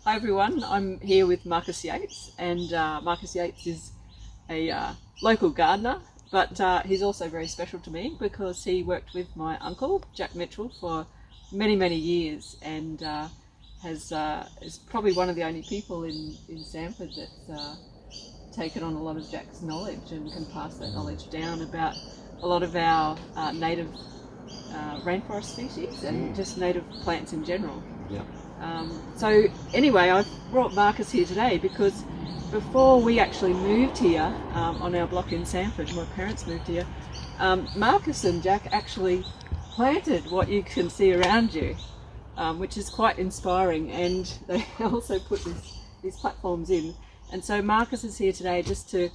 Hi everyone, I'm here with Marcus Yates, and Marcus Yates is a local gardener, but he's also very special to me because he worked with my uncle, Jack Mitchell, for many years, and is probably one of the only people in Samford that's taken on a lot of Jack's knowledge and can pass that knowledge down about a lot of our native rainforest species and just native plants in general. Yeah. So anyway, I've brought Marcus here today because before we actually moved here on our block in Samford, my parents moved here, Marcus and Jack actually planted what you can see around you, which is quite inspiring, and they also put these platforms in. And so Marcus is here today just to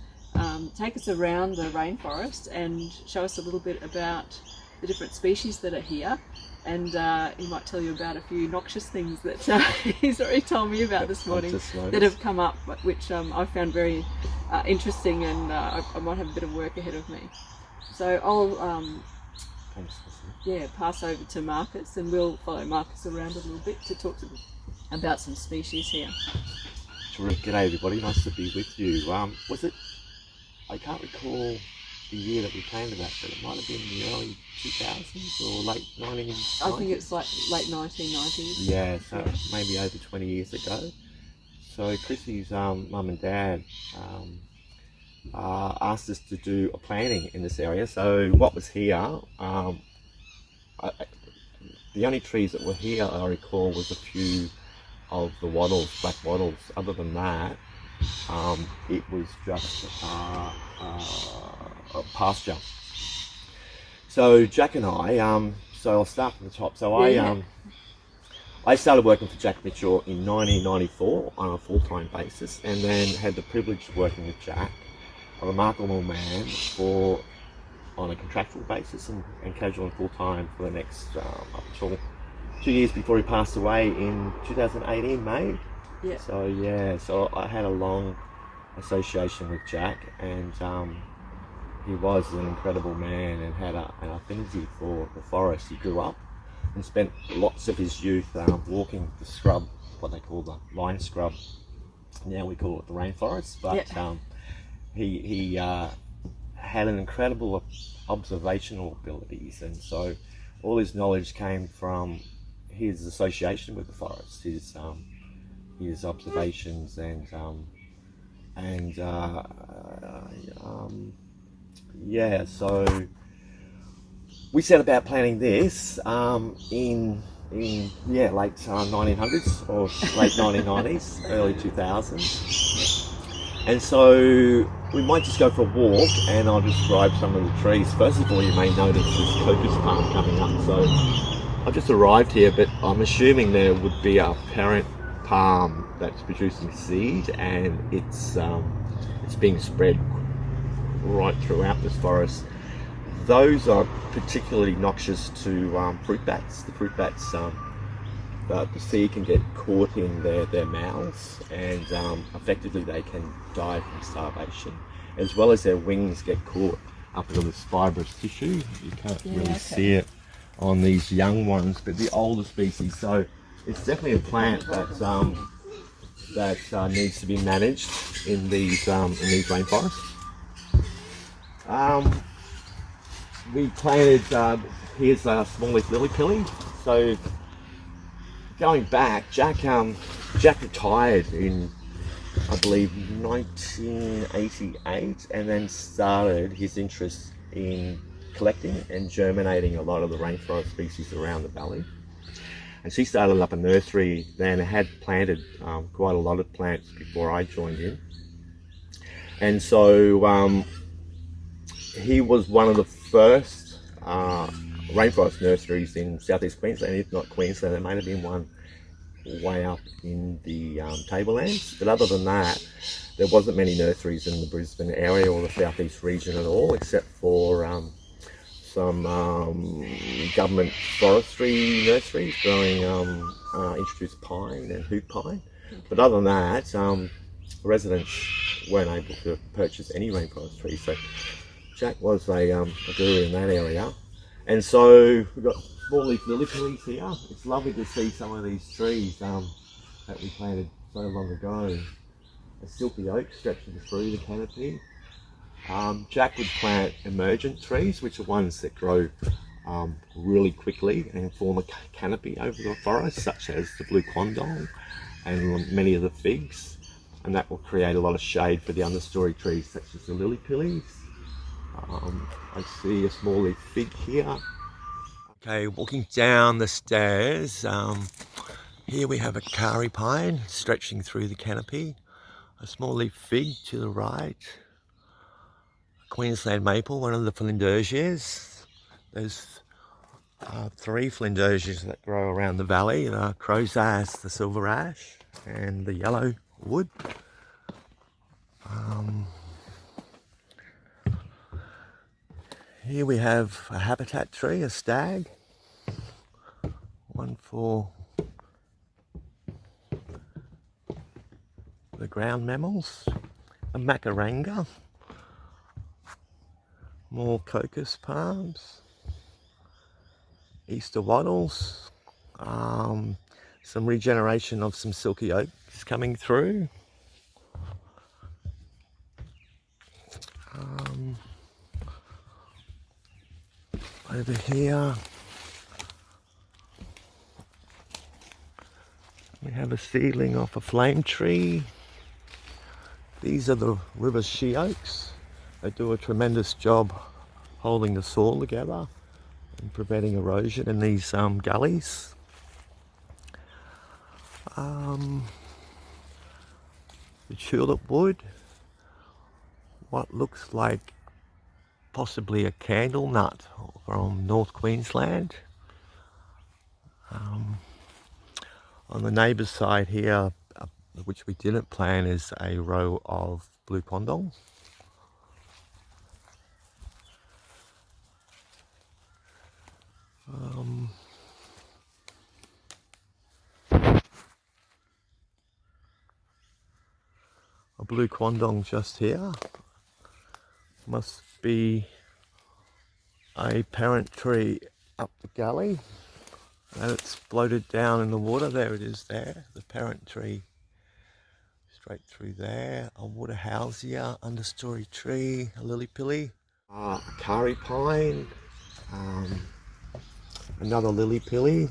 take us around the rainforest and show us a little bit about the different species that are here. And he might tell you about a few noxious things that he's already told me about this morning that have come up, which I found very interesting, and I might have a bit of work ahead of me. So I'll pass over to Marcus, and we'll follow Marcus around a little bit to talk about some species here. Terrific. G'day everybody, nice to be with you. Was it, I can't recall the year that we planted that, but it might have been the early 2000s or late 1990s. I think it's like late 1990s. Yeah, so maybe over 20 years ago. So Chrissy's mum and dad asked us to do a planting in this area. So what was here, the only trees that were here I recall was a few of the wattles, black wattles. Other than that, it was just a pasture. So Jack and I, so I'll start from the top. So I started working for Jack Mitchell in 1994 on a full-time basis, and then had the privilege of working with Jack, a remarkable man, on a contractual basis and casual and full-time for the next up until 2 years before he passed away in 2018 May. Yeah. So I had a long association with Jack, and he was an incredible man and had an affinity for the forest. He grew up and spent lots of his youth walking the scrub, what they call the line scrub. Now we call it the rainforest, but he had an incredible observational abilities, and so all his knowledge came from his association with the forest, his observations, so we set about planting this in late 1900s or late 1990s, early 2000s. And so we might just go for a walk, and I'll describe some of the trees. First of all, you may notice this crocus palm coming up. So I've just arrived here, but I'm assuming there would be a parent palm that's producing seed, and it's being spread right throughout this forest. Those are particularly noxious to fruit bats. The fruit bats, the seed can get caught in their mouths, and effectively they can die from starvation, as well as their wings get caught up into this fibrous tissue. You can't really see it on these young ones, but the older species. So it's definitely a plant that needs to be managed in these rainforests. We planted, here's a small leaf lily pilly. So going back, Jack retired in, I believe, 1988, and then started his interest in collecting and germinating a lot of the rainforest species around the valley. And she started up a nursery then, had planted quite a lot of plants before I joined in. And so he was one of the first rainforest nurseries in southeast Queensland, if not Queensland. There may have been one way up in the tablelands, but other than that, there wasn't many nurseries in the Brisbane area or the southeast region at all, except for some government forestry nurseries growing introduced pine and hoop pine. But other than that, residents weren't able to purchase any rainforest trees. So Jack was a guru in that area. And so we've got small leaf lily pillies here. It's lovely to see some of these trees that we planted so long ago. A silky oak stretching through the canopy. Jack would plant emergent trees, which are ones that grow really quickly and form a canopy over the forest, such as the blue quandong and many of the figs, and that will create a lot of shade for the understory trees, such as the lily pillies. I see a small leaf fig here. Okay, walking down the stairs, here we have a kari pine stretching through the canopy, a small leaf fig to the right, a Queensland maple, one of the flindersias. There's 3 flindersias that grow around the valley, the crow's ass, the silver ash, and the yellow wood. Here we have a habitat tree, a stag, one for the ground mammals, a macaranga, more crocus palms, Easter wattles, some regeneration of some silky oaks coming through. Over here we have a seedling off a flame tree. These are the river she oaks. They do a tremendous job holding the soil together and preventing erosion in these gullies. The tulip wood, what looks like possibly a candle nut from North Queensland. On the neighbour's side here, which we didn't plant, is a row of blue quandong. A blue quandong just here. Must be a parent tree up the gully, and it's floated down in the water. There it is there, the parent tree straight through there. A water housia, understory tree, a lily pilly, a kari pine, another lily pilly,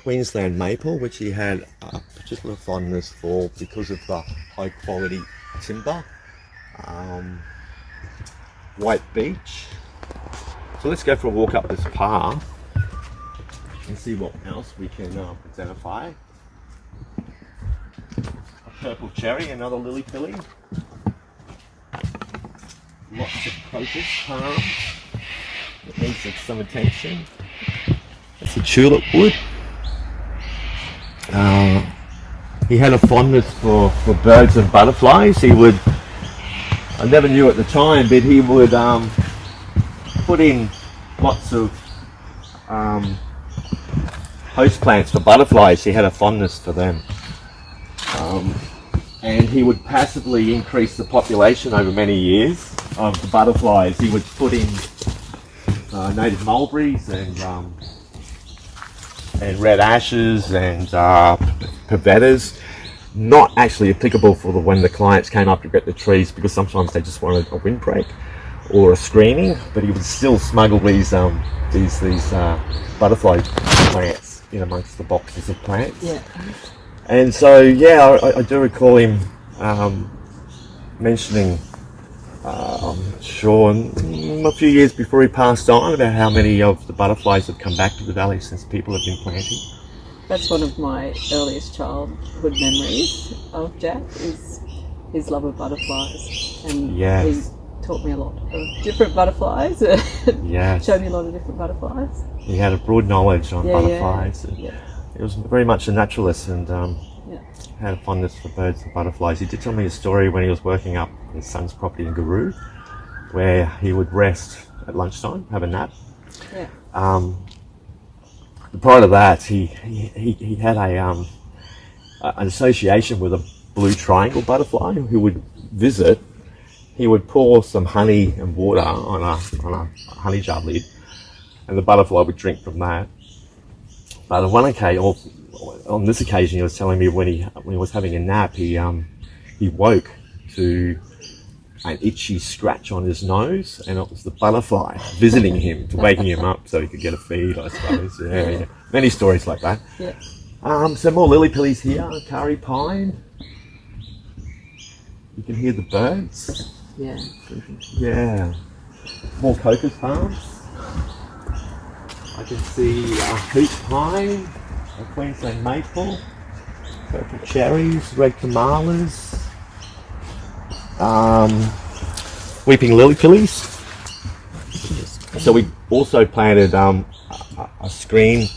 Queensland maple, which he had a particular fondness for because of the high quality timber. White beech. So let's go for a walk up this path and see what else we can identify. A purple cherry, another lily pilly. Lots of crocus palms that needs some attention. That's a tulip wood. He had a fondness for birds and butterflies. He would, I never knew at the time, but he would put in lots of host plants for butterflies. He had a fondness for them. And he would passively increase the population over many years of the butterflies. He would put in native mulberries and red ashes and pavettas. Not actually applicable for when the clients came up to get the trees, because sometimes they just wanted a windbreak or a screening, but he would still smuggle these butterfly plants in amongst the boxes of plants. Yeah. And so, yeah, I do recall him mentioning, I'm sure, a few years before he passed on, about how many of the butterflies have come back to the valley since people have been planting. That's one of my earliest childhood memories of Jack, is his love of butterflies. And yes. He taught me a lot of different butterflies. Yes. Showed me a lot of different butterflies. He had a broad knowledge on butterflies. Yeah. He was very much a naturalist and had a fondness for birds and butterflies. He did tell me a story when he was working up his son's property in Guru, where he would rest at lunchtime, have a nap. Yeah. Prior to that, he had an association with a blue triangle butterfly who would visit. He would pour some honey and water on a honey jar lid, and the butterfly would drink from that. But on one occasion, or on this occasion, he was telling me when he was having a nap, he woke to an itchy scratch on his nose, and it was the butterfly visiting him, to waking him up so he could get a feed, I suppose. Yeah. Many stories like that. Yeah. So more lily pillies here, curry pine. You can hear the birds. Yeah. Yeah. More cocos palms. I can see a hoot pine, a Queensland maple, purple cherries, red kamalas, weeping lily pillies. So we also planted a screen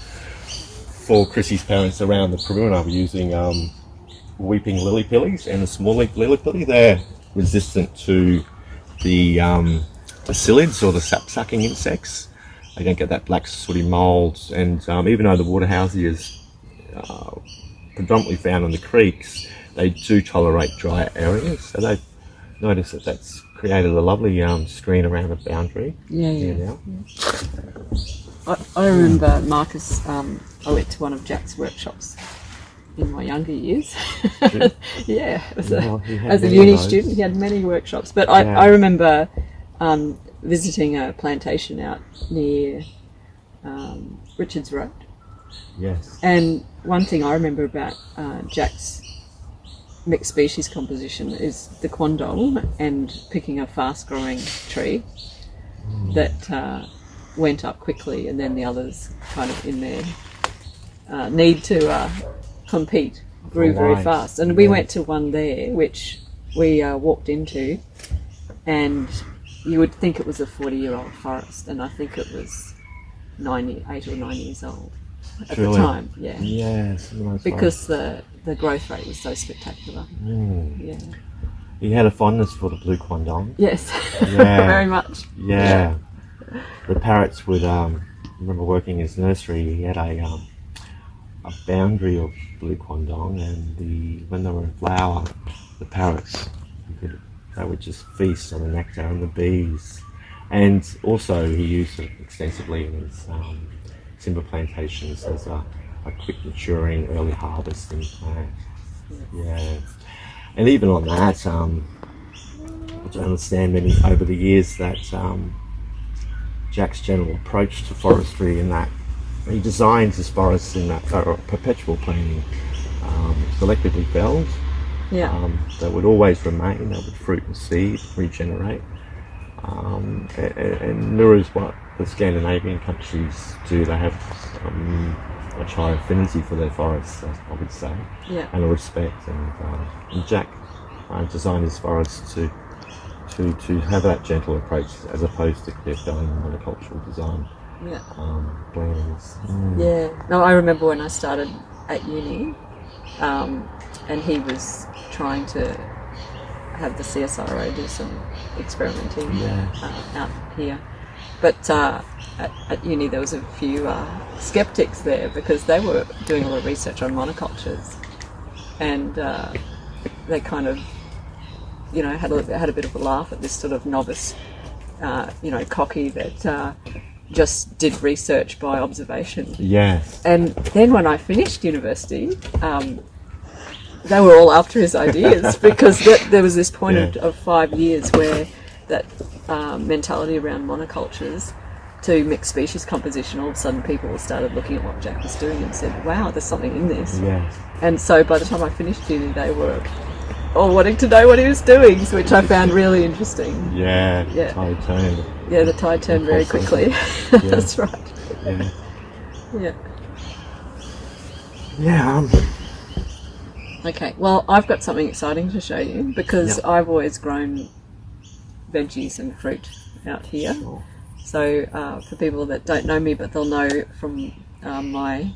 for Chrissy's parents around the perimeter using weeping lily pillies and the small leaf lily pilly. They're resistant to the psyllids or the sap-sucking insects. They don't get that black sooty mould, and even though the waterhousey is predominantly found in the creeks, they do tolerate drier areas. So they've noticed that that's created a lovely screen around the boundary. Yeah. I remember Marcus, I went to one of Jack's workshops in my younger years. Yeah, it was as a uni student, he had many workshops. But I remember visiting a plantation out near Richards Road. Yes. And one thing I remember about Jack's mixed species composition is the quandong and picking a fast-growing tree that went up quickly, and then the others kind of in their need to compete grew very fast. And we went to one there which we walked into, and you would think it was a 40-year-old forest, and I think it was 8 or 9 years old at the time. Yes, because the growth rate was so spectacular. Yeah. He had a fondness for the blue quandong. Yes. Very much. Yeah. The parrots would remember working in his nursery. He had a boundary of blue quandong, and when they were in flower, the parrots they would just feast on the nectar and the bees. And also he used it extensively in his timber plantations as a quick maturing, early harvesting plant. Yeah. And even on that, I understand over the years that Jack's general approach to forestry in that he designs his forests in that perpetual planting, selectively felled. That would always remain, that would fruit and seed, regenerate. And Nauru's what the Scandinavian countries do. They have much higher affinity for their forests, I would say, and a respect. And Jack designed his forests to have that gentle approach as opposed to cliff-felling monocultural design plans. No, I remember when I started at uni, and he was trying to have the CSIRO do some experimenting out here. But at uni there was a few skeptics there because they were doing a lot of research on monocultures, and they kind of, had a bit of a laugh at this sort of novice, cocky that just did research by observation. Yes. And then when I finished university, they were all after his ideas because there was this point of 5 years where that mentality around monocultures to mixed species composition, all of a sudden people started looking at what Jack was doing and said, wow, there's something in this. Yeah. And so by the time I finished uni, they were all wanting to know what he was doing, which I found really interesting. Yeah. Tide turned. Yeah, the tide turned very quickly. That's right. Yeah. Okay, well, I've got something exciting to show you because I've always grown veggies and fruit out here. Sure. So for people that don't know me, but they'll know from my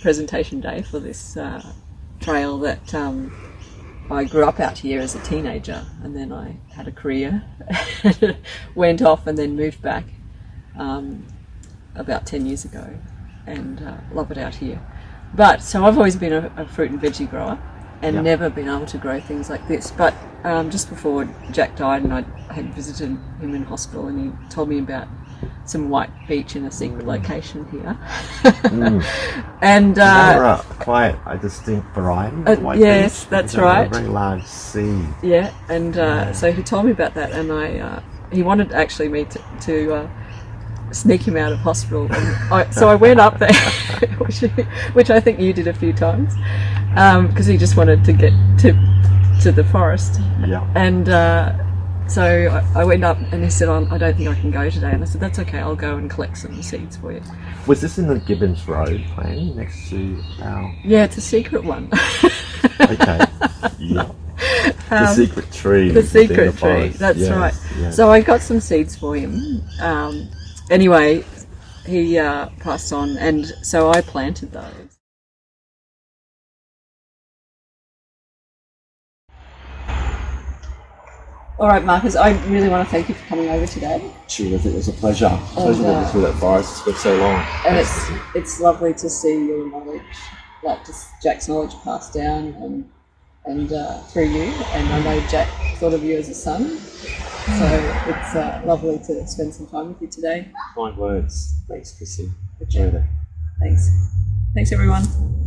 presentation day for this trail that I grew up out here as a teenager, and then I had a career, went off and then moved back about 10 years ago, and love it out here. But so I've always been a fruit and veggie grower and never been able to grow things like this. But just before Jack died and I had visited him in hospital, and he told me about some white beech in a secret location here. Mm. And They are quite a distinct variety of white yes, beech. that's They have right. a very large seed. Yeah, and so he told me about that, and he wanted actually me to sneak him out of hospital. And so I went up there, which I think you did a few times, because he just wanted to get to the forest. Yeah. And so I went up, and he said, I don't think I can go today. And I said, that's okay, I'll go and collect some seeds for you. Was this in the Gibbons Road planting next to our... Yeah, it's a secret one. Okay. Yeah. The secret tree. The secret within the tree, forest. that's Yes, right. yes. So I got some seeds for him. Anyway, he passed on, and so I planted those. All right, Marcus, I really want to thank you for coming over today. Terrific. It was a pleasure. Pleasure walking through that forest. It's been so long. And it's lovely to see your knowledge, like just Jack's knowledge passed down and through you. And I know Jack thought of you as a son, so it's lovely to spend some time with you today. Kind words. Thanks, Chrissy. Thanks. Thanks, everyone.